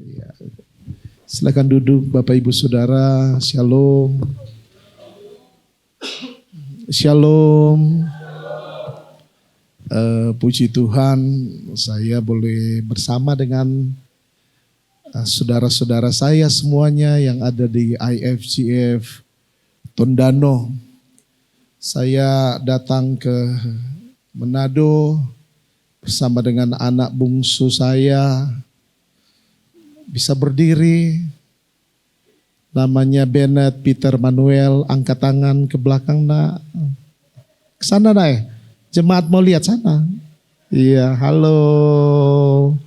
Ya. Silakan duduk Bapak Ibu Saudara. Shalom. Shalom. Puji Tuhan, saya boleh bersama dengan saudara-saudara saya semuanya yang ada di IFCF Tondano. Saya datang ke Manado bersama dengan anak bungsu saya. Bisa berdiri, namanya Bennett Peter Manuel, angkat tangan ke belakang nak. Kesana nak jemaat mau lihat sana. Iya, halo.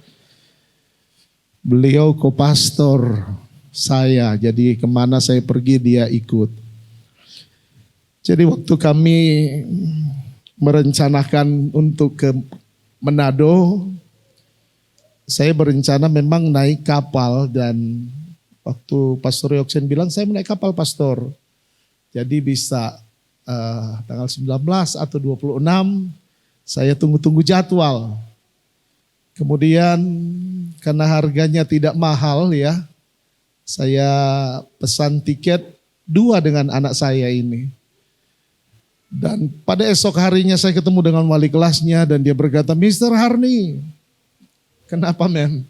Beliau kopastor saya, jadi kemana saya pergi dia ikut. Jadi waktu kami merencanakan untuk ke Manado, saya berencana memang naik kapal dan waktu Pastor Yoksen bilang saya mau naik kapal pastor. Jadi bisa tanggal 19 atau 26 saya tunggu-tunggu jadwal. Kemudian karena harganya tidak mahal ya, saya pesan tiket 2 dengan anak saya ini. Dan pada esok harinya saya ketemu dengan wali kelasnya dan dia berkata, Mr. Harni, kenapa men?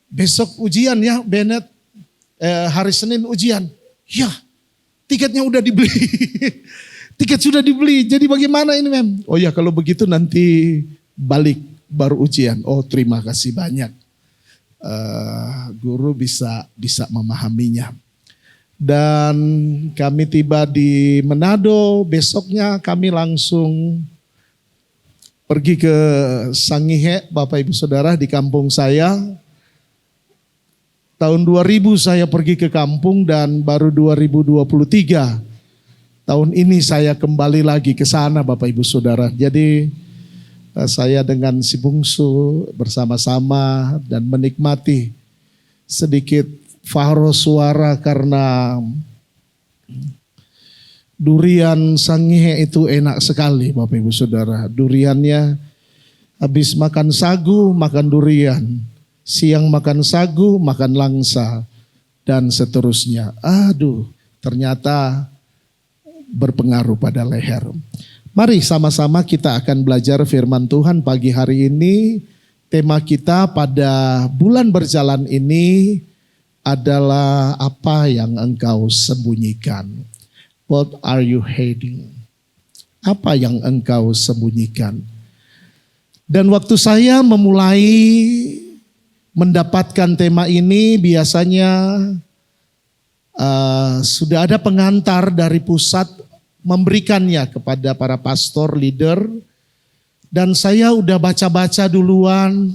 Besok ujian ya Bennett, hari Senin ujian. Ya, tiketnya udah dibeli. Tiket sudah dibeli, jadi bagaimana ini mem? Oh ya kalau begitu nanti balik baru ujian. Oh terima kasih banyak. Guru bisa memahaminya. Dan kami tiba di Manado, besoknya kami langsung pergi ke Sangihe, Bapak Ibu Saudara di kampung saya. Tahun 2000 saya pergi ke kampung dan baru 2023 tahun ini saya kembali lagi ke sana Bapak Ibu Saudara. Jadi saya dengan si bungsu bersama-sama dan menikmati sedikit fahro suara karena durian Sangihe itu enak sekali Bapak Ibu Saudara. Duriannya habis makan sagu, makan durian. Siang makan sagu, makan langsa. Dan seterusnya. Aduh, ternyata berpengaruh pada leher. Mari sama-sama kita akan belajar firman Tuhan pagi hari ini. Tema kita pada bulan berjalan ini adalah apa yang engkau sembunyikan. What are you hiding? Apa yang engkau sembunyikan? Dan waktu saya memulai mendapatkan tema ini biasanya sudah ada pengantar dari pusat memberikannya kepada para pastor, leader. Dan saya udah baca-baca duluan.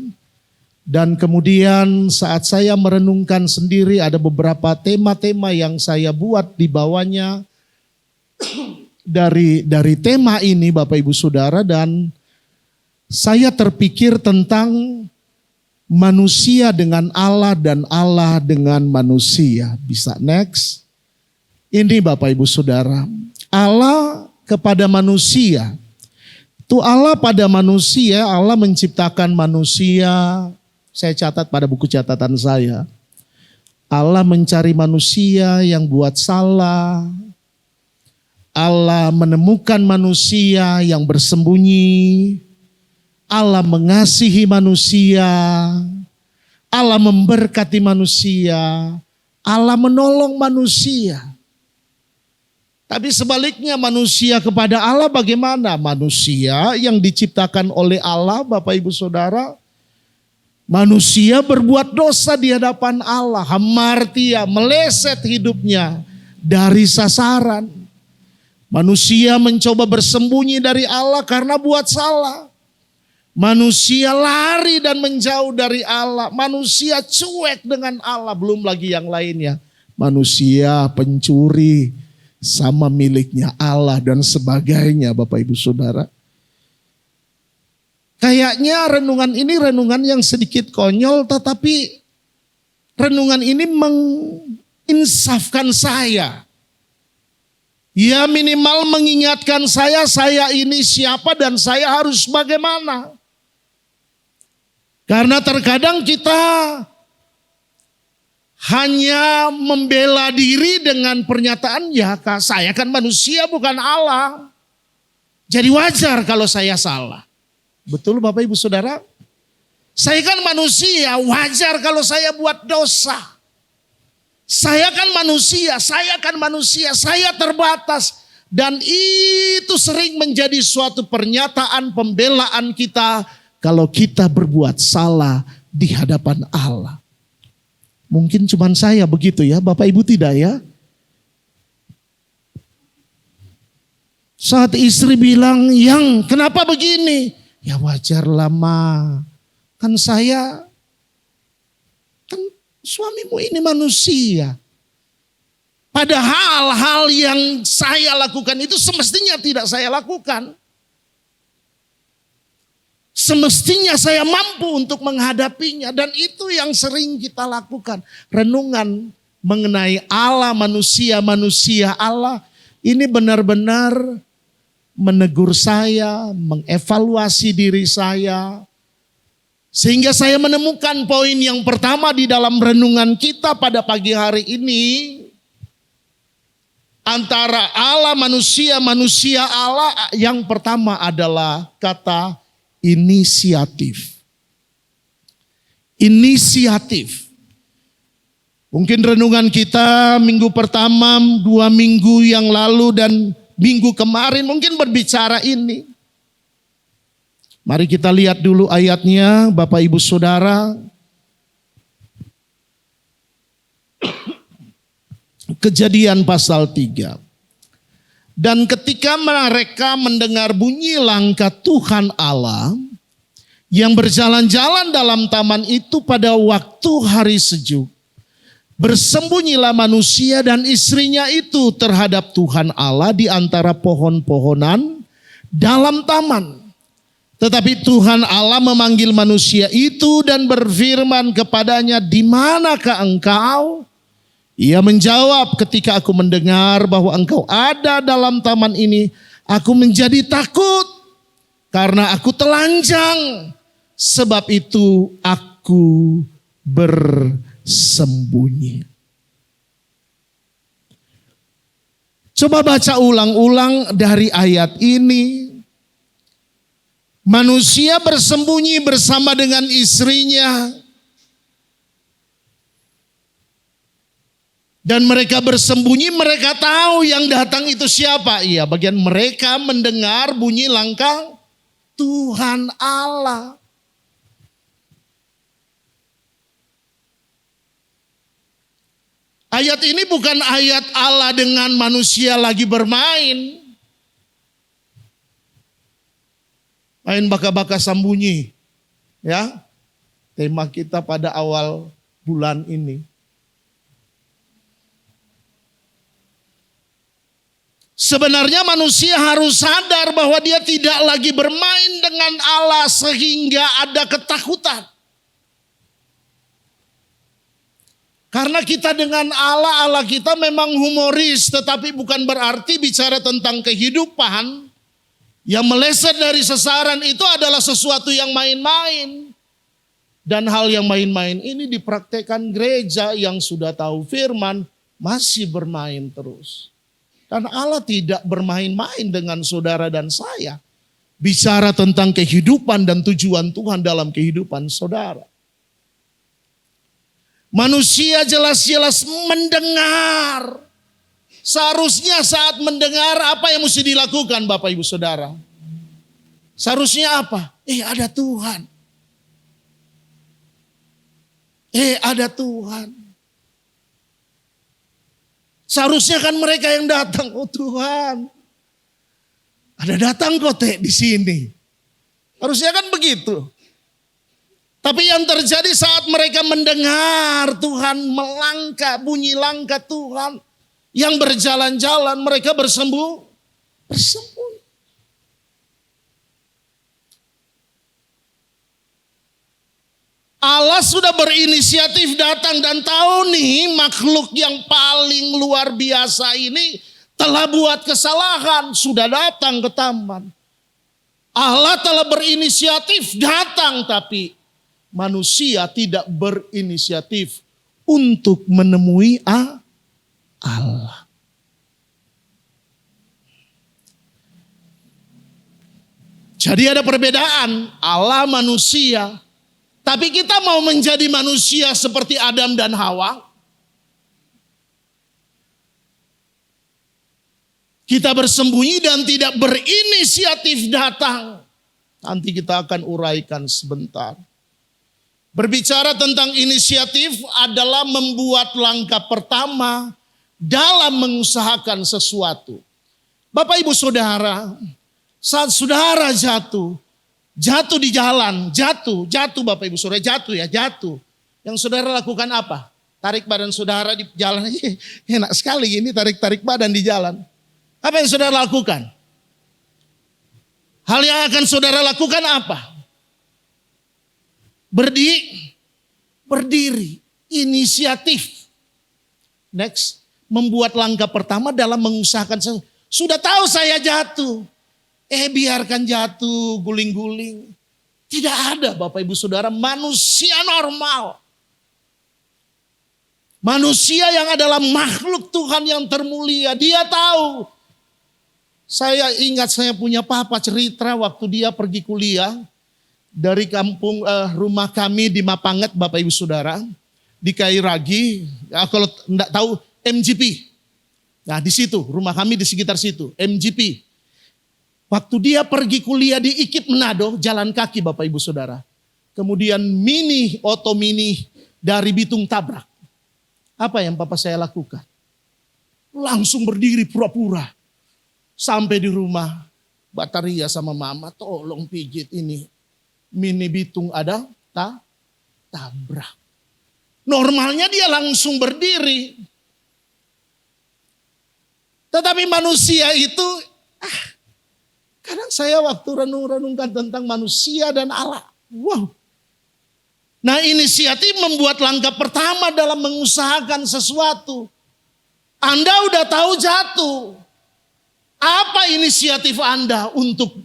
Dan kemudian saat saya merenungkan sendiri ada beberapa tema-tema yang saya buat di bawahnya dari tema ini Bapak Ibu Saudara, dan saya terpikir tentang manusia dengan Allah dan Allah dengan manusia. Bisa next. Ini Bapak Ibu Saudara, Allah kepada manusia. Itu Allah pada manusia, Allah menciptakan manusia. Saya catat pada buku catatan saya. Allah mencari manusia yang buat salah. Allah menemukan manusia yang bersembunyi. Allah mengasihi manusia. Allah memberkati manusia. Allah menolong manusia. Tapi sebaliknya manusia kepada Allah bagaimana? Manusia yang diciptakan oleh Allah Bapak Ibu Saudara. Manusia berbuat dosa di hadapan Allah, hamartia, meleset hidupnya dari sasaran. Manusia mencoba bersembunyi dari Allah karena buat salah. Manusia lari dan menjauh dari Allah. Manusia cuek dengan Allah, belum lagi yang lainnya. Manusia pencuri sama miliknya Allah dan sebagainya Bapak Ibu Saudara. Kayaknya renungan ini renungan yang sedikit konyol, tetapi renungan ini menginsafkan saya. Ya minimal mengingatkan saya ini siapa dan saya harus bagaimana. Karena terkadang kita hanya membela diri dengan pernyataan, ya saya kan manusia bukan Allah. Jadi wajar kalau saya salah. Betul Bapak Ibu Saudara? Saya kan manusia, wajar kalau saya buat dosa. Saya kan manusia, saya terbatas. Dan itu sering menjadi suatu pernyataan pembelaan kita kalau kita berbuat salah di hadapan Allah. Mungkin cuma saya begitu ya, Bapak Ibu tidak ya? Saat istri bilang, "Yang, kenapa begini?" Ya wajar lama. Kan suamimu ini manusia. Padahal hal yang saya lakukan itu semestinya tidak saya lakukan. Semestinya saya mampu untuk menghadapinya. Dan itu yang sering kita lakukan. Renungan mengenai Allah, manusia Allah. Ini benar-benar menegur saya, mengevaluasi diri saya. Sehingga saya menemukan poin yang pertama di dalam renungan kita pada pagi hari ini. Antara Allah manusia Allah, yang pertama adalah kata inisiatif. Inisiatif. Mungkin renungan kita minggu pertama, 2 minggu yang lalu dan minggu kemarin mungkin berbicara ini. Mari kita lihat dulu ayatnya Bapak Ibu Saudara. Kejadian pasal 3. Dan ketika mereka mendengar bunyi langkah Tuhan Allah yang berjalan-jalan dalam taman itu pada waktu hari sejuk, bersembunyilah manusia dan istrinya itu terhadap Tuhan Allah di antara pohon-pohonan dalam taman. Tetapi Tuhan Allah memanggil manusia itu dan berfirman kepadanya, "Di manakah engkau?" Ia menjawab, "Ketika aku mendengar bahwa engkau ada dalam taman ini, aku menjadi takut karena aku telanjang. Sebab itu aku bersembunyi." Coba baca ulang-ulang dari ayat ini. Manusia bersembunyi bersama dengan istrinya. Dan mereka bersembunyi, mereka tahu yang datang itu siapa. Iya, bagian mereka mendengar bunyi langkah Tuhan Allah. Ayat ini bukan ayat Allah dengan manusia lagi bermain. Main baka-baka sembunyi. Ya, tema kita pada awal bulan ini. Sebenarnya manusia harus sadar bahwa dia tidak lagi bermain dengan Allah sehingga ada ketakutan. Karena kita dengan Allah kita memang humoris, tetapi bukan berarti bicara tentang kehidupan yang meleset dari sasaran itu adalah sesuatu yang main-main. Dan hal yang main-main ini dipraktekkan gereja yang sudah tahu firman masih bermain terus. Dan Allah tidak bermain-main dengan saudara dan saya. Bicara tentang kehidupan dan tujuan Tuhan dalam kehidupan saudara. Manusia jelas-jelas mendengar. Seharusnya saat mendengar apa yang mesti dilakukan Bapak Ibu Saudara? Seharusnya apa? Ada Tuhan. Ada Tuhan. Seharusnya kan mereka yang datang, "Oh Tuhan, ada datang kok di sini." Harusnya kan begitu. Tapi yang terjadi saat mereka mendengar Tuhan melangkah, bunyi langkah Tuhan yang berjalan-jalan, mereka bersembunyi. Allah sudah berinisiatif datang dan tahu nih makhluk yang paling luar biasa ini telah buat kesalahan, sudah datang ke taman. Allah telah berinisiatif datang, tapi manusia tidak berinisiatif untuk menemui Allah. Jadi ada perbedaan Allah manusia. Tapi kita mau menjadi manusia seperti Adam dan Hawa. Kita bersembunyi dan tidak berinisiatif datang. Nanti kita akan uraikan sebentar. Berbicara tentang inisiatif adalah membuat langkah pertama dalam mengusahakan sesuatu. Bapak ibu saudara, saat saudara jatuh di jalan, jatuh Bapak ibu saudara, jatuh. Yang saudara lakukan apa? Tarik badan saudara di jalan, enak sekali ini tarik badan di jalan. Apa yang saudara lakukan? Hal yang akan saudara lakukan apa? Berdiri, inisiatif. Next, membuat langkah pertama dalam mengusahakan. Sudah tahu saya jatuh. Biarkan jatuh, guling-guling. Tidak ada Bapak Ibu Saudara manusia normal. Manusia yang adalah makhluk Tuhan yang termulia. Dia tahu. Saya ingat saya punya papa cerita waktu dia pergi kuliah. Dari kampung rumah kami di Mapanget Bapak Ibu Saudara. Di Kairagi. Kalau tidak tahu MGP. Nah di situ rumah kami di sekitar situ. MGP. Waktu dia pergi kuliah di IKIP Manado. Jalan kaki Bapak Ibu Saudara. Kemudian auto mini dari Bitung tabrak. Apa yang papa saya lakukan? Langsung berdiri pura-pura. Sampai di rumah, Bataria sama mama tolong pijit ini. Mini Bitung ada tabrak. Normalnya dia langsung berdiri. Tetapi manusia itu, kadang saya waktu renung-renungkan tentang manusia dan Allah. Wow. Nah inisiatif membuat langkah pertama dalam mengusahakan sesuatu. Anda udah tahu jatuh. Apa inisiatif Anda untuk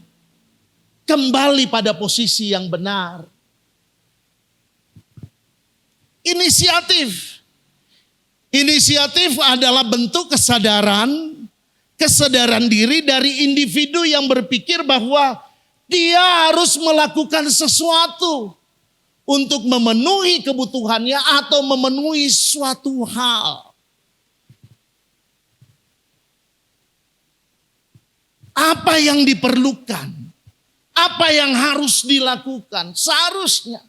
kembali pada posisi yang benar? Inisiatif. Inisiatif adalah bentuk kesadaran diri dari individu yang berpikir bahwa dia harus melakukan sesuatu untuk memenuhi kebutuhannya atau memenuhi suatu hal. Apa yang diperlukan? Apa yang harus dilakukan? Seharusnya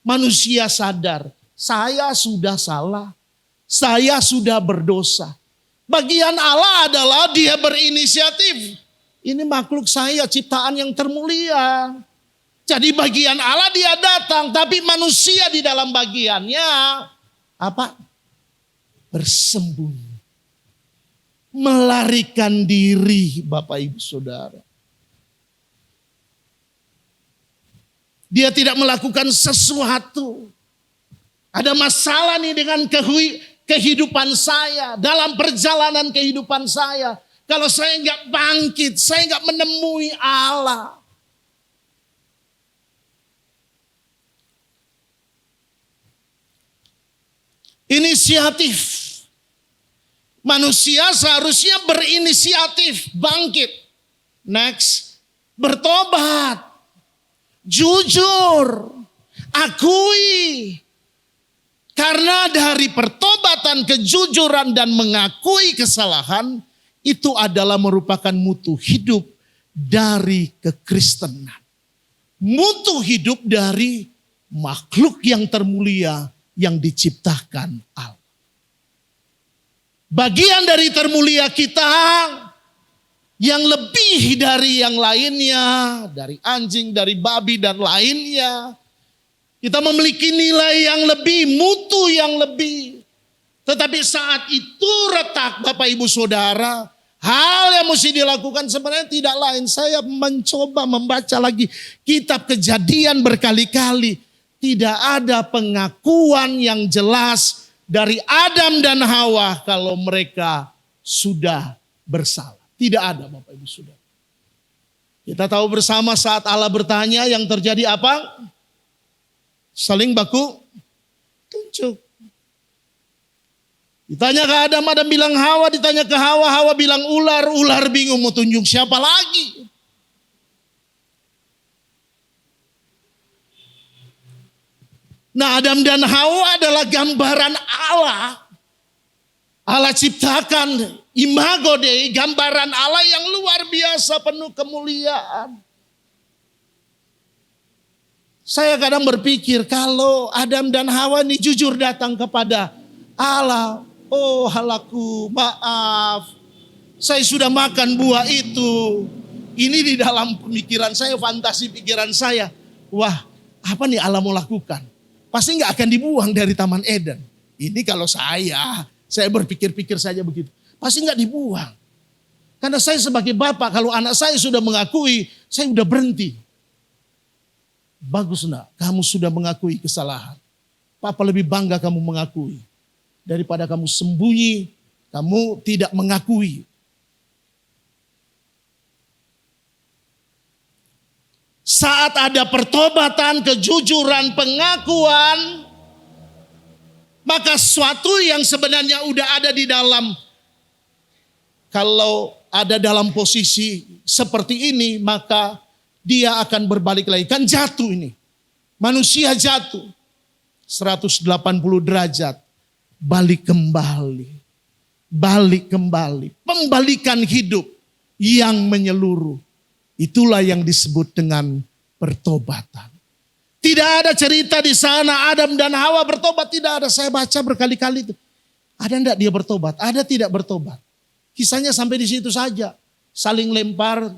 manusia sadar, saya sudah salah, saya sudah berdosa. Bagian Allah adalah dia berinisiatif. Ini makhluk saya, ciptaan yang termulia. Jadi bagian Allah dia datang, tapi manusia di dalam bagiannya apa? Bersembunyi. Melarikan diri Bapak Ibu Saudara. Dia tidak melakukan sesuatu. Ada masalah nih dengan kehidupan saya. Dalam perjalanan kehidupan saya. Kalau saya nggak bangkit, saya nggak menemui Allah. Inisiatif. Manusia seharusnya berinisiatif, bangkit. Next, bertobat. Jujur, akui. Karena dari pertobatan, kejujuran dan mengakui kesalahan, itu adalah merupakan mutu hidup dari kekristenan. Mutu hidup dari makhluk yang termulia yang diciptakan Allah. Bagian dari termulia kita yang lebih dari yang lainnya, dari anjing, dari babi dan lainnya. Kita memiliki nilai yang lebih, mutu yang lebih. Tetapi saat itu retak Bapak Ibu Saudara, hal yang mesti dilakukan sebenarnya tidak lain. Saya mencoba membaca lagi kitab Kejadian berkali-kali. Tidak ada pengakuan yang jelas dari Adam dan Hawa kalau mereka sudah bersalah. Tidak ada Bapak Ibu Saudara. Kita tahu bersama saat Allah bertanya yang terjadi apa? Saling baku tunjuk. Ditanya ke Adam, Adam bilang Hawa. Ditanya ke Hawa, Hawa bilang ular. Ular bingung mau tunjuk siapa lagi. Nah, Adam dan Hawa adalah gambaran Allah. Allah ciptakan imago Dei, gambaran Allah yang luar biasa penuh kemuliaan. Saya kadang berpikir kalau Adam dan Hawa ini jujur datang kepada Allah. Oh halaku, maaf. Saya sudah makan buah itu. Ini di dalam pemikiran saya, fantasi pikiran saya. Wah, apa nih Allah mau lakukan? Pasti gak akan dibuang dari Taman Eden. Ini kalau saya berpikir-pikir saja begitu. Pasti gak dibuang. Karena saya sebagai bapak, kalau anak saya sudah mengakui, saya sudah berhenti. Bagus nak, kamu sudah mengakui kesalahan. Papa lebih bangga kamu mengakui. Daripada kamu sembunyi, kamu tidak mengakui. Saat ada pertobatan, kejujuran, pengakuan, maka sesuatu yang sebenarnya udah ada di dalam, kalau ada dalam posisi seperti ini, maka dia akan berbalik lagi. Kan jatuh ini. Manusia jatuh. 180 derajat. Balik kembali. Balik kembali. Pembalikan hidup yang menyeluruh. Itulah yang disebut dengan pertobatan. Tidak ada cerita di sana Adam dan Hawa bertobat. Tidak ada. Saya baca berkali-kali itu. Ada enggak dia bertobat? Ada tidak bertobat? Kisahnya sampai di situ saja. Saling lempar.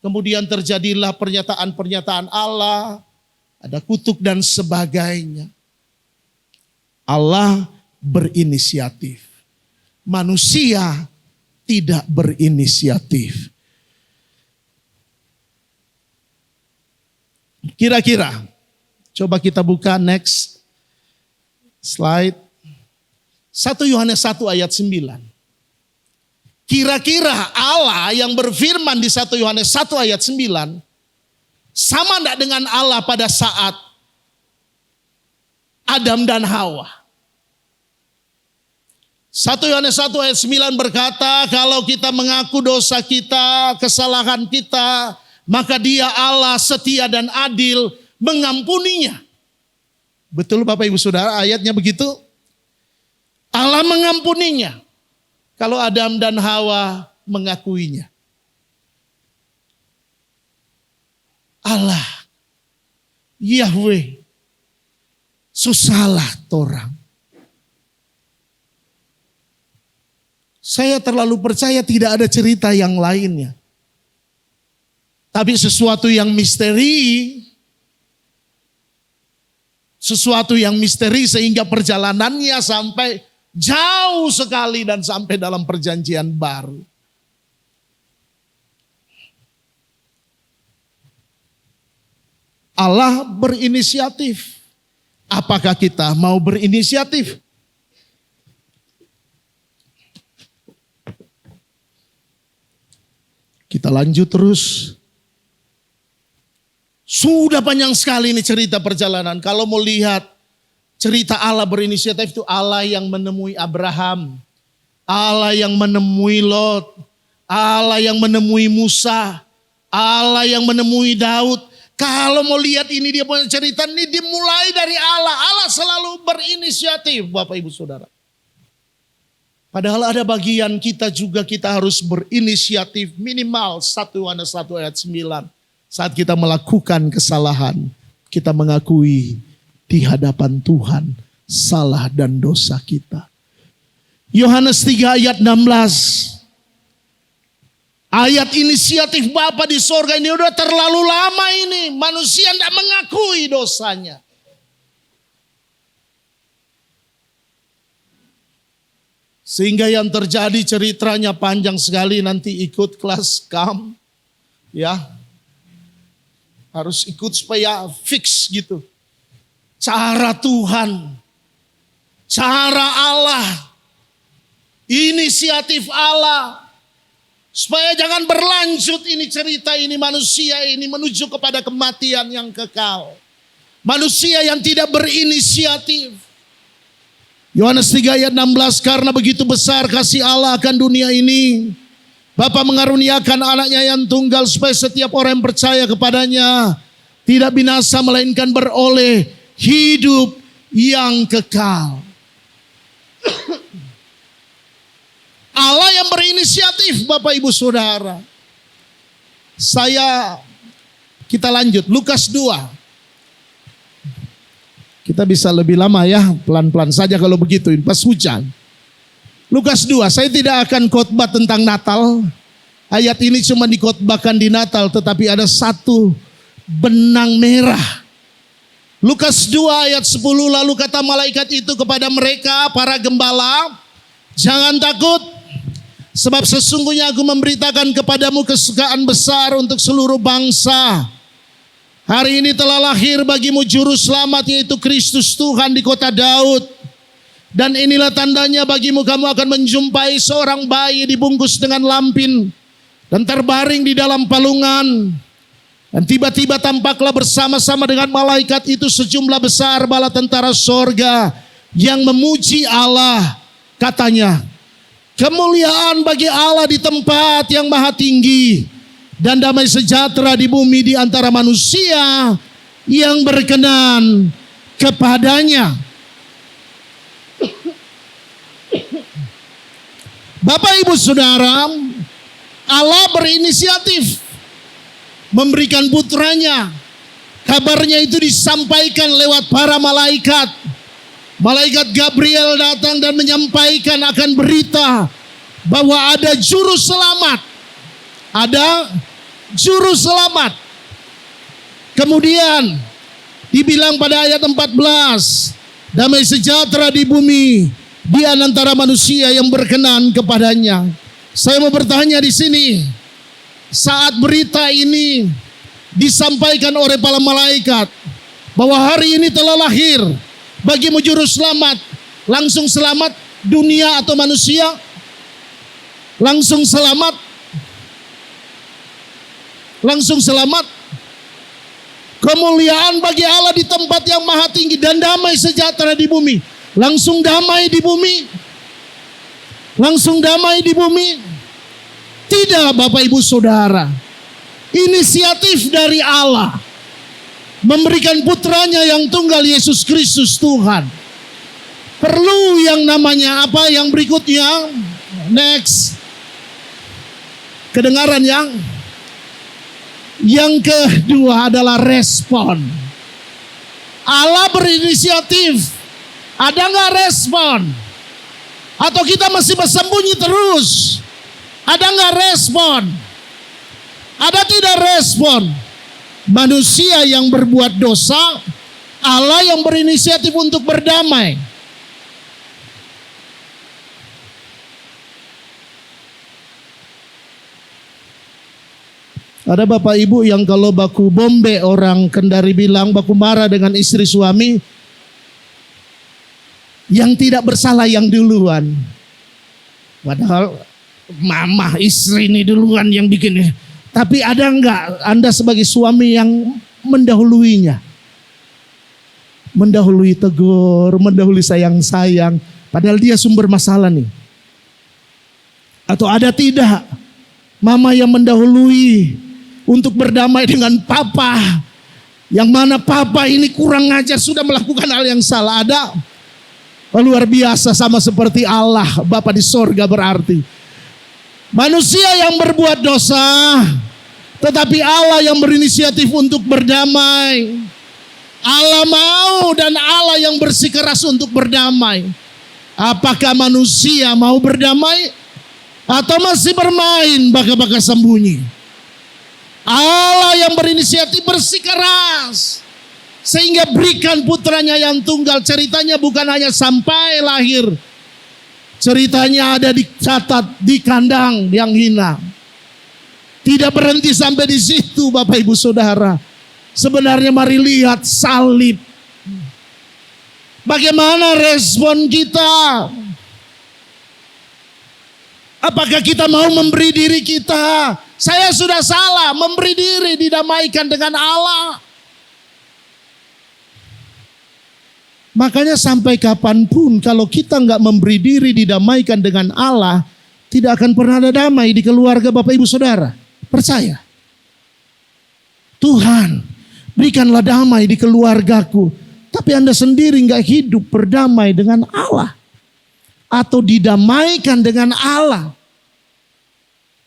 Kemudian terjadilah pernyataan-pernyataan Allah. Ada kutuk dan sebagainya. Allah berinisiatif. Manusia tidak berinisiatif. Kira-kira, coba kita buka next slide. 1 Yohanes 1 ayat 9. Kira-kira Allah yang berfirman di 1 Yohanes 1 ayat 9 sama enggak dengan Allah pada saat Adam dan Hawa? 1 Yohanes 1 ayat 9 berkata, kalau kita mengaku dosa kita, kesalahan kita, maka Dia Allah setia dan adil mengampuninya. Betul Bapak Ibu Saudara, ayatnya begitu? Allah mengampuninya. Kalau Adam dan Hawa mengakuinya. Allah, Yahweh, susahlah torang. Saya terlalu percaya tidak ada cerita yang lainnya. Tapi sesuatu yang misteri. Sesuatu yang misteri sehingga perjalanannya sampai jauh sekali dan sampai dalam perjanjian baru. Allah berinisiatif. Apakah kita mau berinisiatif? Kita lanjut terus. Sudah panjang sekali ini cerita perjalanan. Kalau mau lihat cerita Allah berinisiatif itu Allah yang menemui Abraham. Allah yang menemui Lot. Allah yang menemui Musa. Allah yang menemui Daud. Kalau mau lihat ini dia punya cerita ini dimulai dari Allah. Allah selalu berinisiatif Bapak Ibu Saudara. Padahal ada bagian kita juga kita harus berinisiatif minimal 1 Yohanes 1 ayat 9. Saat kita melakukan kesalahan, kita mengakui di hadapan Tuhan salah dan dosa kita. Yohanes 3 ayat 16. Ayat inisiatif Bapa di sorga ini udah terlalu lama ini. Manusia tidak mengakui dosanya. Sehingga yang terjadi ceritanya panjang sekali, nanti ikut kelas KAM. Ya. Harus ikut supaya fix gitu. Cara Tuhan. Cara Allah. Inisiatif Allah. Supaya jangan berlanjut ini cerita ini manusia ini menuju kepada kematian yang kekal. Manusia yang tidak berinisiatif. Yohanes 3 ayat 16, karena begitu besar kasih Allah akan dunia ini, Bapa mengaruniakan anaknya yang tunggal supaya setiap orang yang percaya kepadanya tidak binasa melainkan beroleh hidup yang kekal. Allah yang berinisiatif, Bapak Ibu Saudara. Kita lanjut, Lukas 2. Kita bisa lebih lama ya, pelan-pelan saja kalau begitu, pas hujan. Lukas 2, saya tidak akan khotbah tentang Natal. Ayat ini cuma dikhotbahkan di Natal, tetapi ada satu benang merah. Lukas 2 ayat 10, lalu kata malaikat itu kepada mereka, para gembala, jangan takut, sebab sesungguhnya aku memberitakan kepadamu kesukaan besar untuk seluruh bangsa. Hari ini telah lahir bagimu juru selamat, yaitu Kristus Tuhan di kota Daud. Dan inilah tandanya bagimu, kamu akan menjumpai seorang bayi dibungkus dengan lampin dan terbaring di dalam palungan. Dan tiba-tiba tampaklah bersama-sama dengan malaikat itu sejumlah besar bala tentara sorga yang memuji Allah. Katanya, kemuliaan bagi Allah di tempat yang maha tinggi, dan damai sejahtera di bumi di antara manusia yang berkenan kepadanya. Bapak Ibu Saudara, Allah berinisiatif memberikan putranya. Kabarnya itu disampaikan lewat para malaikat. Malaikat Gabriel datang dan menyampaikan akan berita bahwa ada juru selamat. Ada juru selamat. Kemudian dibilang pada ayat 14, damai sejahtera di bumi di antara manusia yang berkenan kepadanya. Saya mau bertanya di sini, saat berita ini disampaikan oleh para malaikat bahwa hari ini telah lahir bagimu juru selamat, langsung selamat dunia atau manusia? Langsung selamat? Langsung selamat? Kemuliaan bagi Allah di tempat yang maha tinggi dan damai sejahtera di bumi. Langsung damai di bumi? Langsung damai di bumi? Tidak, Bapak Ibu Saudara. Inisiatif dari Allah memberikan putranya yang tunggal, Yesus Kristus Tuhan. Perlu yang namanya apa yang berikutnya? Next. Kedengaran yang kedua adalah respon. Allah berinisiatif. Ada nggak respon? Atau kita masih bersembunyi terus? Ada nggak respon? Ada tidak respon? Manusia yang berbuat dosa, Allah yang berinisiatif untuk berdamai. Ada bapak ibu yang kalau baku bombe orang Kendari bilang baku marah dengan istri suami, yang tidak bersalah yang duluan. Padahal mama istri ini duluan yang bikin. Tapi ada enggak Anda sebagai suami yang mendahuluinya? Mendahului tegur, mendahului sayang-sayang. Padahal dia sumber masalah nih. Atau ada tidak mama yang mendahului untuk berdamai dengan papa, yang mana papa ini kurang ajar, sudah melakukan hal yang salah? Ada? Luar biasa, sama seperti Allah Bapa di sorga. Berarti manusia yang berbuat dosa, tetapi Allah yang berinisiatif untuk berdamai. Allah mau dan Allah yang bersikeras untuk berdamai. Apakah manusia mau berdamai atau masih bermain baka-baka sembunyi? Allah yang berinisiatif bersikeras sehingga berikan putranya yang tunggal. Ceritanya bukan hanya sampai lahir, ceritanya ada dicatat di kandang yang hina. Tidak berhenti sampai di situ, Bapak Ibu Saudara. Sebenarnya mari lihat salib. Bagaimana respon kita? Apakah kita mau memberi diri kita? Saya sudah salah, memberi diri, didamaikan dengan Allah. Makanya sampai kapanpun kalau kita nggak memberi diri didamaikan dengan Allah, tidak akan pernah ada damai di keluarga Bapak Ibu Saudara. Percaya. Tuhan, berikanlah damai di keluargaku. Tapi Anda sendiri nggak hidup berdamai dengan Allah. Atau didamaikan dengan Allah.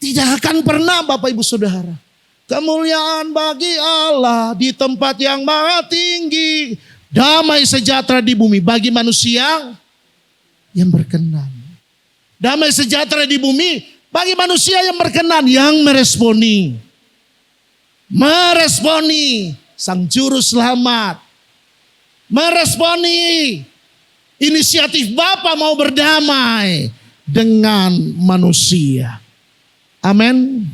Tidak akan pernah Bapak Ibu Saudara. Kemuliaan bagi Allah di tempat yang maha tinggi. Damai sejahtera di bumi bagi manusia yang berkenan. Damai sejahtera di bumi bagi manusia yang berkenan, yang meresponi. Meresponi Sang Juru Selamat. Meresponi inisiatif Bapa mau berdamai dengan manusia. Amin.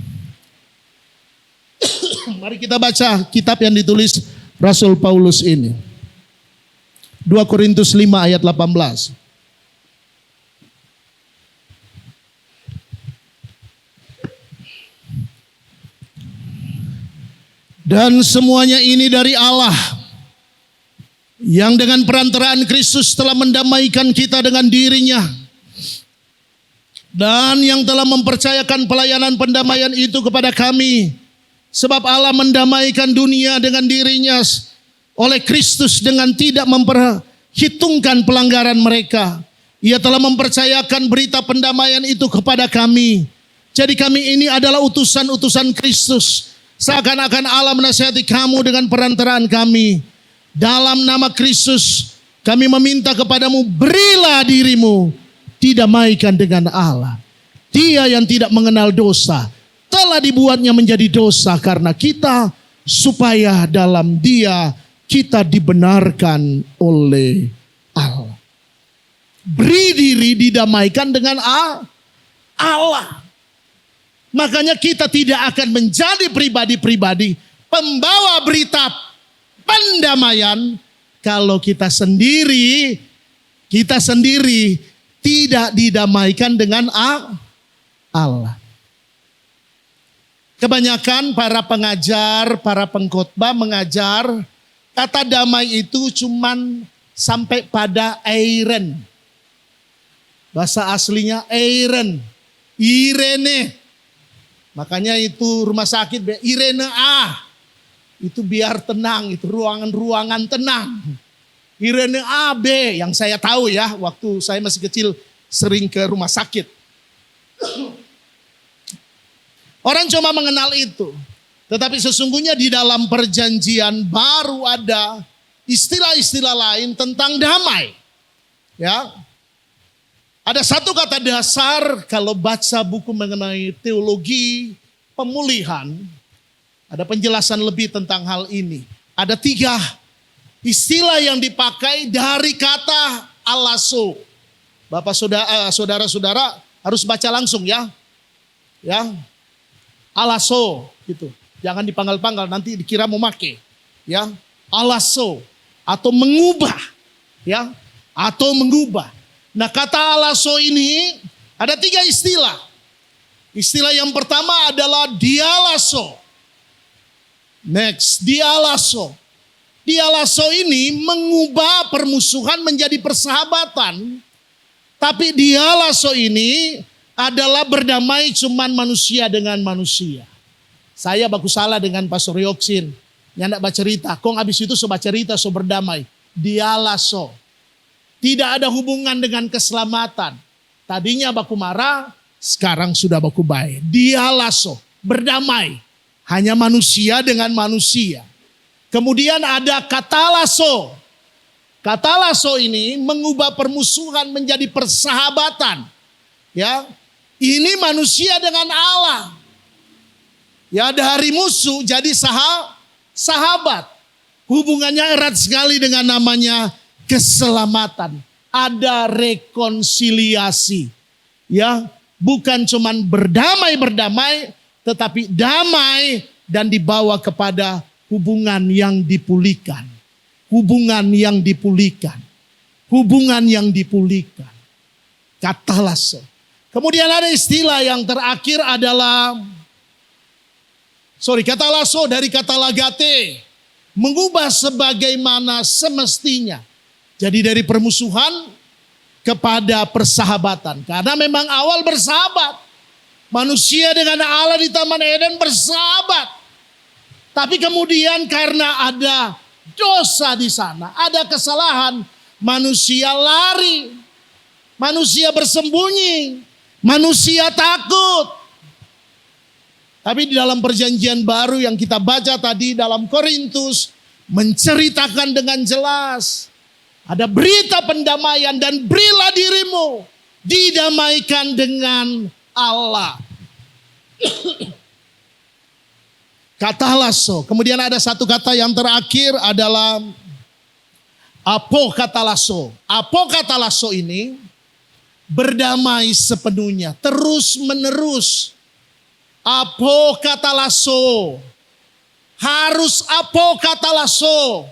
Mari kita baca kitab yang ditulis Rasul Paulus ini. 2 Korintus 5 ayat 18. Dan semuanya ini dari Allah, yang dengan perantaraan Kristus telah mendamaikan kita dengan dirinya, dan yang telah mempercayakan pelayanan pendamaian itu kepada kami. Sebab Allah mendamaikan dunia dengan dirinya oleh Kristus dengan tidak memperhitungkan pelanggaran mereka. Ia telah mempercayakan berita pendamaian itu kepada kami. Jadi kami ini adalah utusan-utusan Kristus. Seakan-akan Allah menasihati kamu dengan perantaraan kami. Dalam nama Kristus kami meminta kepadamu, berilah dirimu didamaikan dengan Allah. Dia yang tidak mengenal dosa telah dibuatnya menjadi dosa karena kita, supaya dalam Dia kita dibenarkan oleh Allah. Beri diri didamaikan dengan Allah. Makanya kita tidak akan menjadi pribadi-pribadi pembawa berita pendamaian kalau kita sendiri tidak didamaikan dengan Allah. Kebanyakan para pengajar, para pengkhotbah mengajar kata damai itu cuman sampai pada eiren. Bahasa aslinya eiren, Irene. Makanya itu rumah sakit Irene A. Itu biar tenang, itu ruangan-ruangan tenang. Irene A, B yang saya tahu ya, waktu saya masih kecil sering ke rumah sakit. Orang cuma mengenal itu. Tetapi sesungguhnya di dalam perjanjian baru ada istilah-istilah lain tentang damai. Ya. Ada satu kata dasar kalau baca buku mengenai teologi pemulihan. Ada penjelasan lebih tentang hal ini. Ada 3 istilah yang dipakai dari kata alaso. Bapak saudara-saudara harus baca langsung ya. Ya. Alaso gitu. Jangan dipanggal-panggal nanti dikira mau make. Ya. Alaso atau mengubah. Ya. Atau mengubah. Nah, kata alaso ini ada 3 istilah. Istilah yang pertama adalah dialaso. Next, dialaso. Dialaso ini mengubah permusuhan menjadi persahabatan. Tapi dialaso ini adalah berdamai cuman manusia dengan manusia. Saya baku salah dengan Pastor Yoksin. Nyandak baca cerita. Kong abis itu so baca cerita so berdamai. Dialaso. Tidak ada hubungan dengan keselamatan. Tadinya baku marah, sekarang sudah baku baik. Dialaso. Berdamai. Hanya manusia dengan manusia. Kemudian ada katalaso. Katalaso ini mengubah permusuhan menjadi persahabatan. Ya, ini manusia dengan Allah. Ya, dari musuh jadi sahabat. Hubungannya erat sekali dengan namanya keselamatan. Ada rekonsiliasi. Ya, bukan cuman berdamai, tetapi damai dan dibawa kepada hubungan yang dipulihkan. Hubungan yang dipulihkan. Hubungan yang dipulihkan. Katalaso. Kemudian ada istilah yang terakhir adalah katalaso dari kata lagate. Mengubah sebagaimana semestinya. Jadi dari permusuhan kepada persahabatan. Karena memang awal bersahabat. Manusia dengan Allah di Taman Eden bersahabat. Tapi kemudian karena ada dosa di sana, ada kesalahan, manusia lari. Manusia bersembunyi. Manusia takut. Tapi di dalam perjanjian baru yang kita baca tadi dalam Korintus, menceritakan dengan jelas. Ada berita pendamaian dan berilah dirimu didamaikan dengan Allah. Katalasso. Kemudian ada satu kata yang terakhir adalah apokatalasso. Apokatalasso ini berdamai sepenuhnya, terus menerus. Apokatalasso. Harus apokatalasso.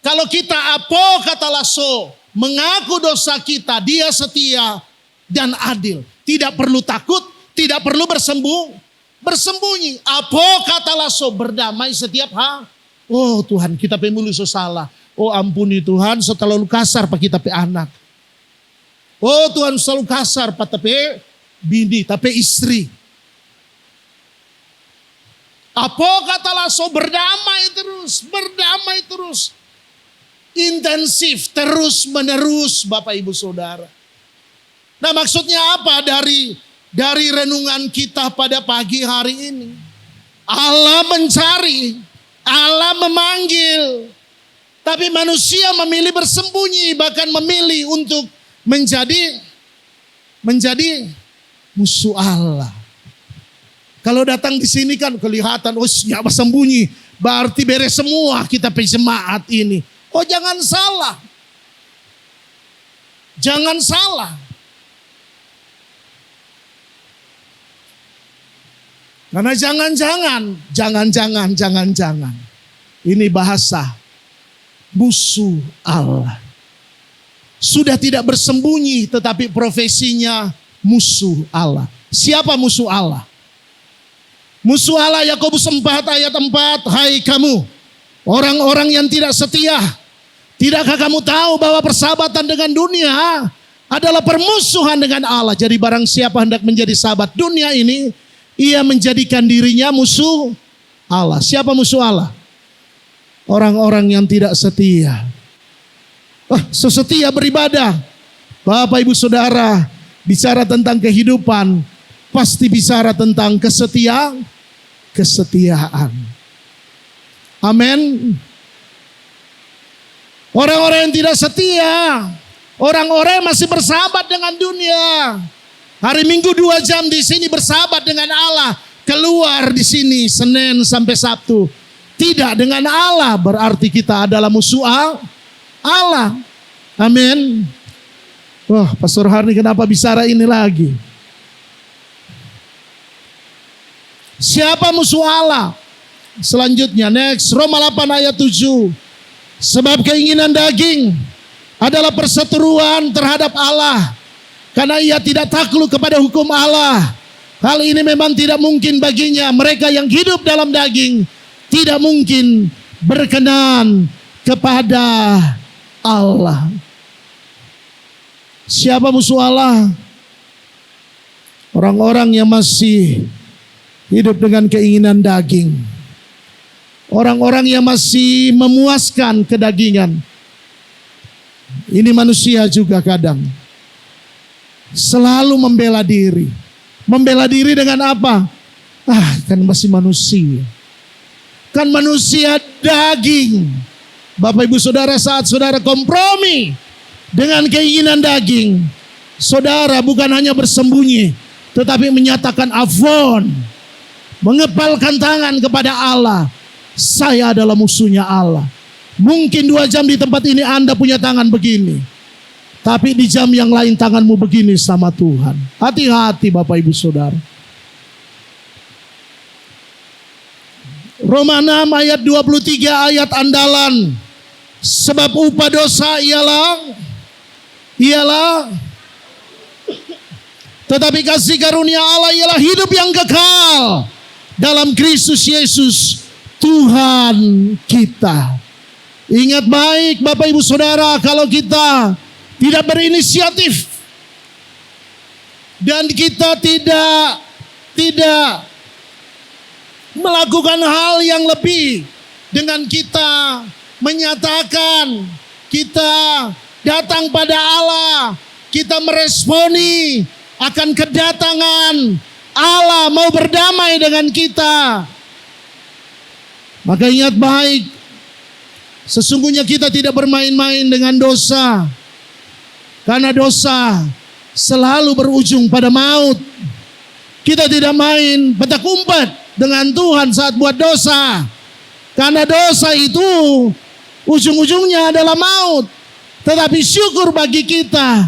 Kalau kita apokatalasso, mengaku dosa kita, dia setia dan adil. Tidak perlu takut, tidak perlu bersembunyi. Apokatalasso, berdamai setiap hari. Oh Tuhan, kita pemulu salah. Oh ampuni Tuhan, selalu kasar pak kita pe anak. Oh Tuhan, selalu kasar pak tapi bini, tapi istri. Apokatalasso, berdamai terus. Intensif, terus menerus Bapak Ibu Saudara. Nah maksudnya apa dari renungan kita pada pagi hari ini? Allah mencari, Allah memanggil. Tapi manusia memilih bersembunyi, bahkan memilih untuk menjadi musuh Allah. Kalau datang di sini kan kelihatan, oh ya bersembunyi, berarti beres semua kita jemaat ini. Oh jangan salah. Jangan salah. Karena jangan-jangan. Ini bahasa musuh Allah. Sudah tidak bersembunyi tetapi profesinya musuh Allah. Siapa musuh Allah? Musuh Allah Yakobus 4 ayat 4. Hai kamu orang-orang yang tidak setia. Tidakkah kamu tahu bahwa persahabatan dengan dunia adalah permusuhan dengan Allah. Jadi barang siapa hendak menjadi sahabat dunia ini, ia menjadikan dirinya musuh Allah. Siapa musuh Allah? Orang-orang yang tidak setia. Sesetia beribadah. Bapak Ibu Saudara, bicara tentang kehidupan, pasti bicara tentang kesetiaan. Amin. Orang-orang yang tidak setia, orang-orang yang masih bersahabat dengan dunia. Hari Minggu 2 jam di sini bersahabat dengan Allah, keluar di sini Senin sampai Sabtu tidak dengan Allah, berarti kita adalah musuh Allah. Amin. Wah, Pastor Harni kenapa bicara ini lagi? Siapa musuh Allah? Selanjutnya next, Roma 8 ayat 7. Sebab keinginan daging adalah perseteruan terhadap Allah, karena ia tidak takluk kepada hukum Allah. Hal ini memang tidak mungkin baginya. Mereka yang hidup dalam daging tidak mungkin berkenan kepada Allah. Siapa musuh Allah? Orang-orang yang masih hidup dengan keinginan daging. Orang-orang yang masih memuaskan kedagingan. Ini manusia juga kadang selalu membela diri. Membela diri dengan apa? Kan masih manusia. Kan manusia daging. Bapak Ibu Saudara, saat saudara kompromi dengan keinginan daging, saudara bukan hanya bersembunyi, tetapi menyatakan afon, mengepalkan tangan kepada Allah. Saya adalah musuhnya Allah. Mungkin 2 jam di tempat ini Anda punya tangan begini, tapi di jam yang lain tanganmu begini sama Tuhan. Hati-hati Bapak Ibu Saudara. Roma 6 ayat 23 ayat andalan. Sebab upah dosa ialah tetapi kasih karunia Allah ialah hidup yang kekal dalam Kristus Yesus Tuhan kita. Ingat baik Bapak Ibu Saudara, kalau kita tidak berinisiatif dan kita tidak melakukan hal yang lebih dengan kita menyatakan kita datang pada Allah, kita meresponi akan kedatangan Allah mau berdamai dengan kita. Maka ingat baik, sesungguhnya kita tidak bermain-main dengan dosa. Karena dosa selalu berujung pada maut. Kita tidak main petak umpet dengan Tuhan saat buat dosa. Karena dosa itu ujung-ujungnya adalah maut. Tetapi syukur bagi kita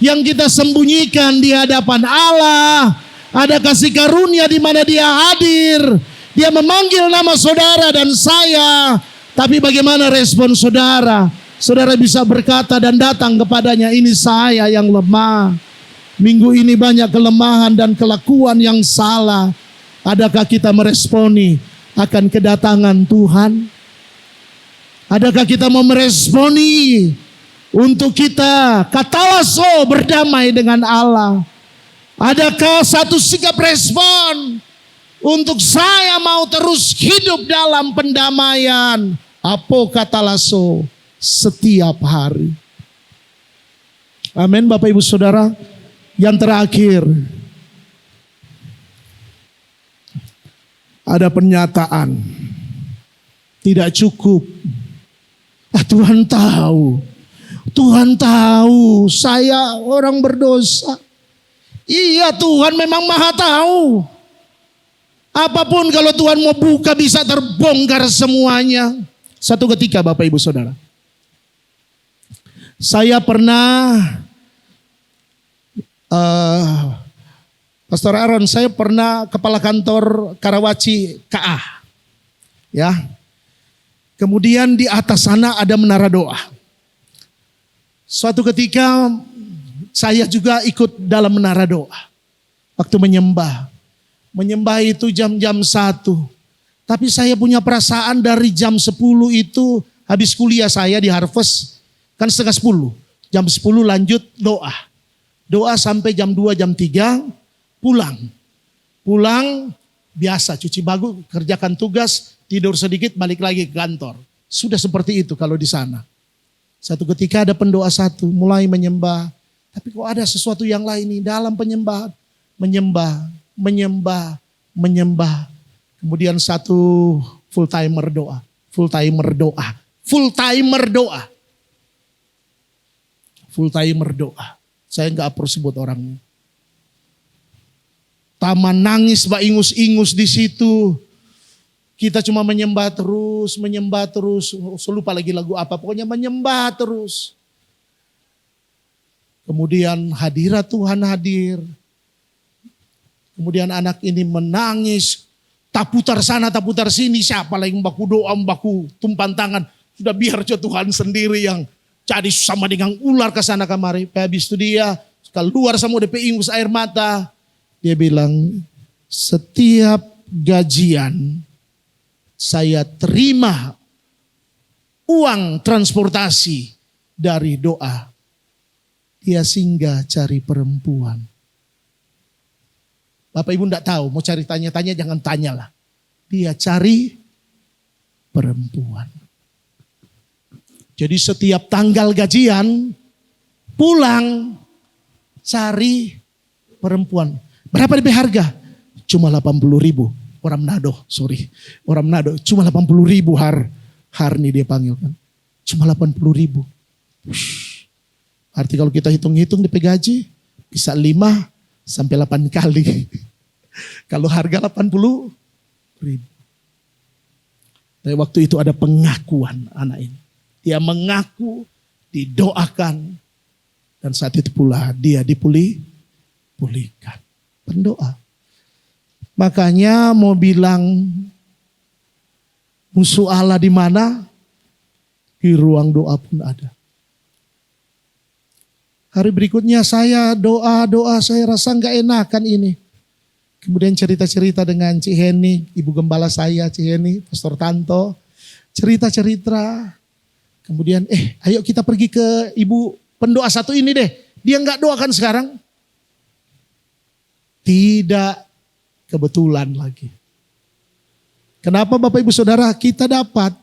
yang kita sembunyikan di hadapan Allah. Ada kasih karunia di mana Dia hadir. Dia memanggil nama saudara dan saya. Tapi bagaimana respon saudara? Saudara bisa berkata dan datang kepadanya, ini saya yang lemah. Minggu ini banyak kelemahan dan kelakuan yang salah. Adakah kita meresponi akan kedatangan Tuhan? Adakah kita mau meresponi untuk kita katalaso berdamai dengan Allah? Adakah satu sikap respon untuk saya mau terus hidup dalam pendamaian? Apo katalaso setiap hari. Amin Bapak Ibu Saudara. Yang terakhir, ada pernyataan tidak cukup. Tuhan tahu. Tuhan tahu saya orang berdosa. Iya, Tuhan memang maha tahu. Apapun kalau Tuhan mau buka bisa terbongkar semuanya. Satu ketika Bapak Ibu Saudara, saya pernah Pastor Aaron, saya pernah kepala kantor Karawaci KA. Ya. Kemudian di atas sana ada menara doa. Suatu ketika saya juga ikut dalam menara doa. Waktu menyembah. Menyembah itu jam-jam 1. Tapi saya punya perasaan dari jam 10 itu habis kuliah saya di Harvest. Kan setengah 10. Jam 10 lanjut doa. Doa sampai jam 2, jam 3 pulang. Pulang biasa cuci baju, kerjakan tugas, tidur sedikit, balik lagi ke kantor. Sudah seperti itu kalau di sana. Satu ketika ada pendoa satu mulai menyembah. Tapi kok ada sesuatu yang lain nih dalam penyembahan. Menyembah. Kemudian satu full timer doa. Saya nggak perlu sebut orangnya. Taman nangis, ingus-ingus di situ. Kita cuma menyembah terus. Lupa lagi lagu apa, pokoknya menyembah terus. Kemudian hadirat Tuhan hadir. Kemudian anak ini menangis. Tak putar sana, tak putar sini. Siapa lagi membaku doa, membaku tumpan tangan. Sudah biar Tuhan sendiri yang jadi sama dengan ular ke sana kemari. Habis itu dia keluar sama DP ingus air mata. Dia bilang, setiap gajian saya terima uang transportasi dari doa. Dia singgah cari perempuan. Bapak Ibu enggak tahu, mau cari tanya-tanya jangan tanyalah. Dia cari perempuan. Jadi setiap tanggal gajian pulang cari perempuan. Berapa DP harga? Cuma 80.000. Orang Manado, cuma 80.000 har nih dia panggil kan. Cuma 80.000. Arti kalau kita hitung-hitung DP gaji bisa 5 sampai 8 kali. Kalau harga 80.000. Tapi waktu itu ada pengakuan anak ini. Dia mengaku, didoakan. Dan saat itu pula dia dipulihkan. Pendoa. Makanya mau bilang musuh Allah di mana? Di ruang doa pun ada. Hari berikutnya saya doa saya rasa gak enakan ini. Kemudian cerita-cerita dengan Cik Heni, ibu gembala saya Cik Heni, Pastor Tanto. Cerita-cerita. Kemudian ayo kita pergi ke ibu pendoa satu ini deh. Dia nggak doakan sekarang. Tidak kebetulan lagi. Kenapa Bapak Ibu Saudara kita dapat?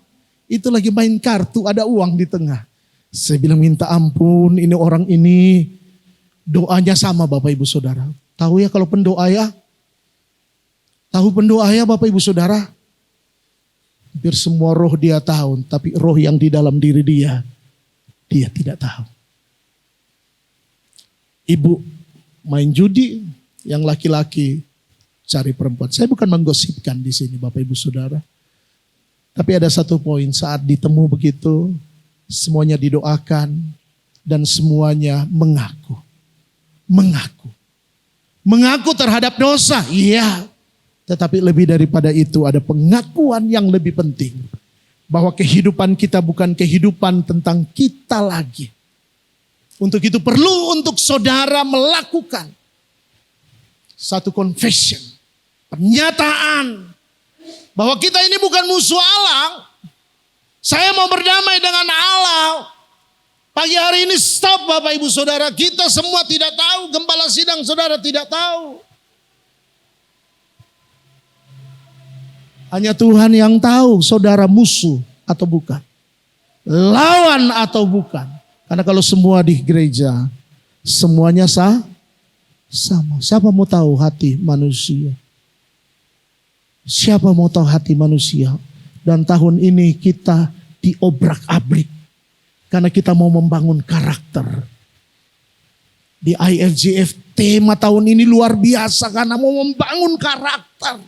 Itu lagi main kartu, ada uang di tengah. Saya bilang minta ampun, ini orang ini doanya sama Bapak Ibu Saudara. Tahu ya kalau pendoa ya? Tahu pendoa ya Bapak Ibu Saudara? Hampir semua roh dia tahu, tapi roh yang di dalam diri dia tidak tahu. Ibu main judi, yang laki-laki cari perempuan. Saya bukan menggosipkan di sini Bapak Ibu Saudara. Tapi ada satu poin saat ditemu begitu, semuanya didoakan dan semuanya mengaku. Mengaku terhadap dosa, iya. Tetapi lebih daripada itu ada pengakuan yang lebih penting. Bahwa kehidupan kita bukan kehidupan tentang kita lagi. Untuk itu perlu untuk saudara melakukan satu confession, pernyataan bahwa kita ini bukan musuh Allah. Saya mau berdamai dengan Allah. Pagi hari ini stop Bapak Ibu Saudara, kita semua tidak tahu, gembala sidang saudara tidak tahu. Hanya Tuhan yang tahu saudara musuh atau bukan, lawan atau bukan. Karena kalau semua di gereja semuanya sama. Siapa mau tahu hati manusia? Siapa mau tahu hati manusia? Dan tahun ini kita diobrak-abrik. Karena kita mau membangun karakter. Di IFGF tema tahun ini luar biasa karena mau membangun karakter.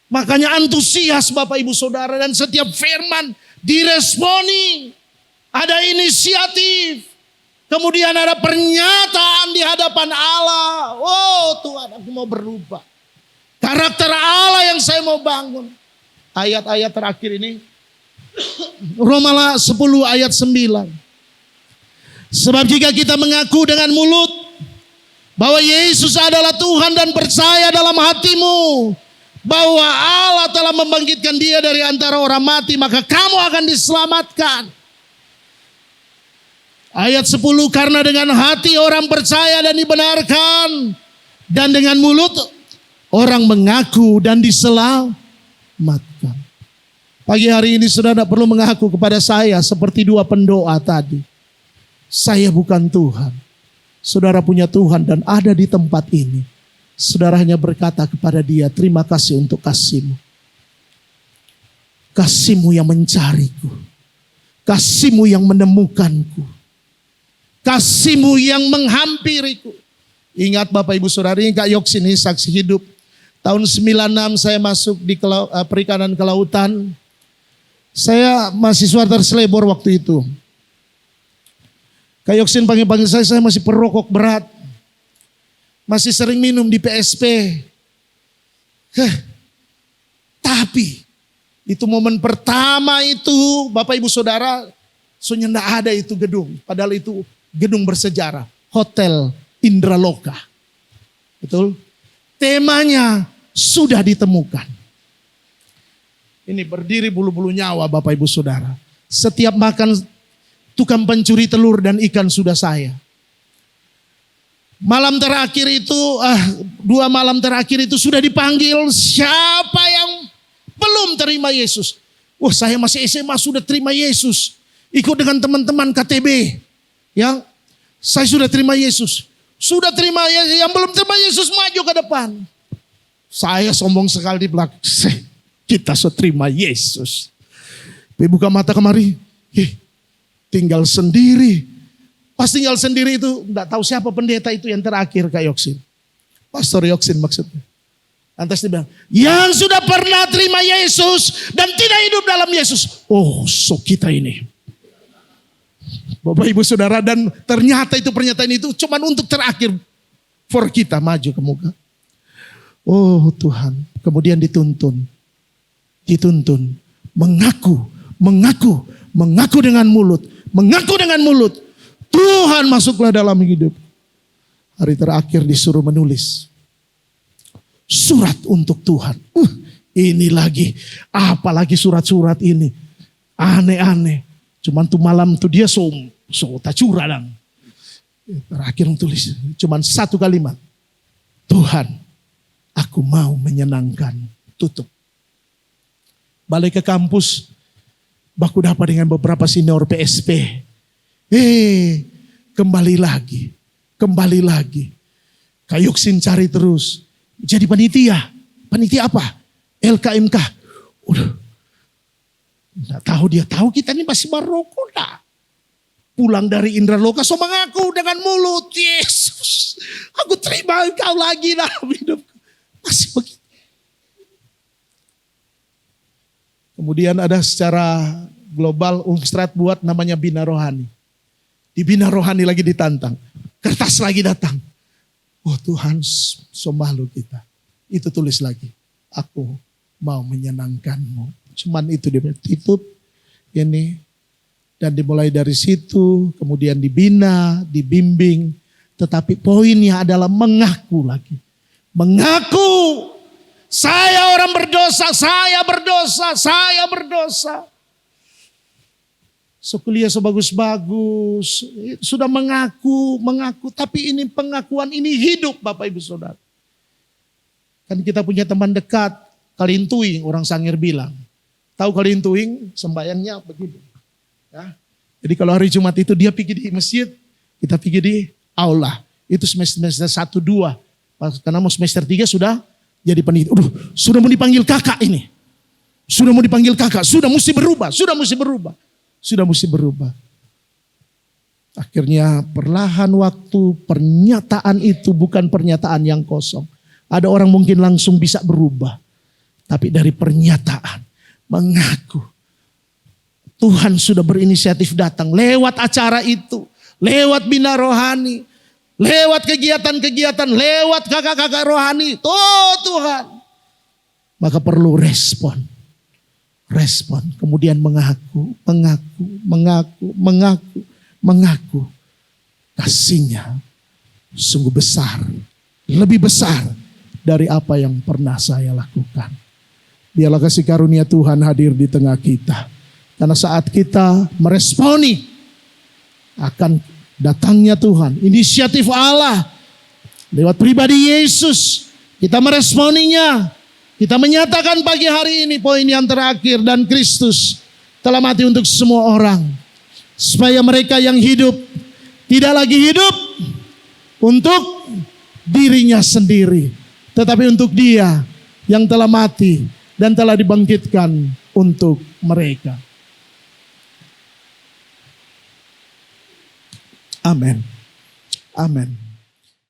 Makanya antusias Bapak Ibu Saudara dan setiap firman diresponi. Ada inisiatif. Kemudian ada pernyataan di hadapan Allah. Oh Tuhan, aku mau berubah. Karakter Allah yang saya mau bangun. Ayat-ayat terakhir ini. Roma 10 ayat 9. Sebab jika kita mengaku dengan mulut bahwa Yesus adalah Tuhan dan percaya dalam hatimu bahwa Allah telah membangkitkan dia dari antara orang mati, maka kamu akan diselamatkan. Ayat 10, karena dengan hati orang percaya dan dibenarkan, dan dengan mulut orang mengaku dan diselamatkan. Pagi hari ini saudara perlu mengaku kepada saya seperti dua pendoa tadi. Saya bukan Tuhan. Saudara punya Tuhan dan ada di tempat ini. Saudara hanya berkata kepada dia, terima kasih untuk kasih-Mu. Kasih-Mu yang mencariku. Kasih-Mu yang menemukanku. Kasih-Mu yang menghampiriku. Ingat Bapak Ibu Saudara, ini Kak Yoksin ini saksi hidup. Tahun 96 saya masuk di perikanan kelautan. Saya mahasiswa terselebor waktu itu. Kak Yoksin panggil-panggil saya masih perokok berat. Masih sering minum di PSP. Tapi itu momen pertama itu Bapak Ibu Saudara, soalnya enggak ada itu gedung. Padahal itu gedung bersejarah. Hotel Indraloka. Betul? Temanya sudah ditemukan. Ini berdiri bulu-bulu nyawa Bapak Ibu Saudara. Setiap makan tukang pencuri telur dan ikan sudah saya. Malam terakhir itu, 2 malam terakhir itu sudah dipanggil siapa yang belum terima Yesus. Wah, saya masih SMA sudah terima Yesus. Ikut dengan teman-teman KTB. Ya, saya sudah terima Yesus. Sudah terima Yesus, yang belum terima Yesus maju ke depan. Saya sombong sekali di belakang. Kita sudah terima Yesus. Buka mata kemari. Tinggal sendiri. Pas tinggal sendiri itu, enggak tahu siapa pendeta itu yang terakhir Kak Yoksin. Pastor Yoksin maksudnya. Lantas dia bilang, yang sudah pernah terima Yesus dan tidak hidup dalam Yesus. Oh, so kita ini. Bapak Ibu Saudara, dan ternyata itu pernyataan itu cuma untuk terakhir. For kita maju ke muka. Oh Tuhan, kemudian dituntun. Mengaku dengan mulut. Mengaku dengan mulut. Tuhan masuklah dalam hidup. Hari terakhir disuruh menulis surat untuk Tuhan. Ini lagi, apalagi surat-surat ini. Aneh-aneh. Cuman tuh malam tuh dia so tak curang. Terakhir tulis cuman satu kalimat. Tuhan, aku mau menyenangkan. Tutup. Balik ke kampus, baku dapat dengan beberapa senior PSP. Kembali lagi. Kak Yoksin cari terus. Jadi panitia. Panitia apa? LKMK. Udah. Nggak tahu dia tahu kita ini masih merokok dah. Pulang dari Indraloka so mengaku dengan mulut. Yesus. Aku terima engkau lagi dalam hidupku. Masih begitu. Kemudian ada secara global Unstrat buat namanya Bina Rohani. Di Bina Rohani lagi ditantang. Kertas lagi datang. Oh Tuhan, so malu kita. Itu tulis lagi. Aku mau menyenangkanmu. Cuman itu dia tutup ini. Dan dimulai dari situ. Kemudian dibina, dibimbing. Tetapi poinnya adalah mengaku lagi. Mengaku. Saya orang berdosa, saya berdosa. Kuliah sebagus-bagus, sudah mengaku. Tapi ini pengakuan ini hidup Bapak Ibu Saudara. Kan kita punya teman dekat, Kalintuing, orang Sangir bilang. Tahu Kalintuing, sembayangnya begitu. Ya. Jadi kalau hari Jumat itu dia pergi di masjid, kita pergi di aula. Itu semester 1-2. Karena mau semester 3 sudah jadi panitia. Sudah mau dipanggil kakak ini. Sudah mesti berubah. Akhirnya perlahan waktu pernyataan itu bukan pernyataan yang kosong. Ada orang mungkin langsung bisa berubah. Tapi dari pernyataan mengaku. Tuhan sudah berinisiatif datang lewat acara itu. Lewat Bina Rohani. Lewat kegiatan-kegiatan. Lewat kakak-kakak rohani. Oh Tuhan. Maka perlu respon. Kemudian mengaku. Kasihnya sungguh besar. Lebih besar dari apa yang pernah saya lakukan. Biarlah kasih karunia Tuhan hadir di tengah kita. Karena saat kita meresponi akan datangnya Tuhan, inisiatif Allah lewat pribadi Yesus, kita meresponinya. Kita menyatakan pagi hari ini poin yang terakhir, dan Kristus telah mati untuk semua orang. Supaya mereka yang hidup tidak lagi hidup untuk dirinya sendiri. Tetapi untuk Dia yang telah mati dan telah dibangkitkan untuk mereka. Amin.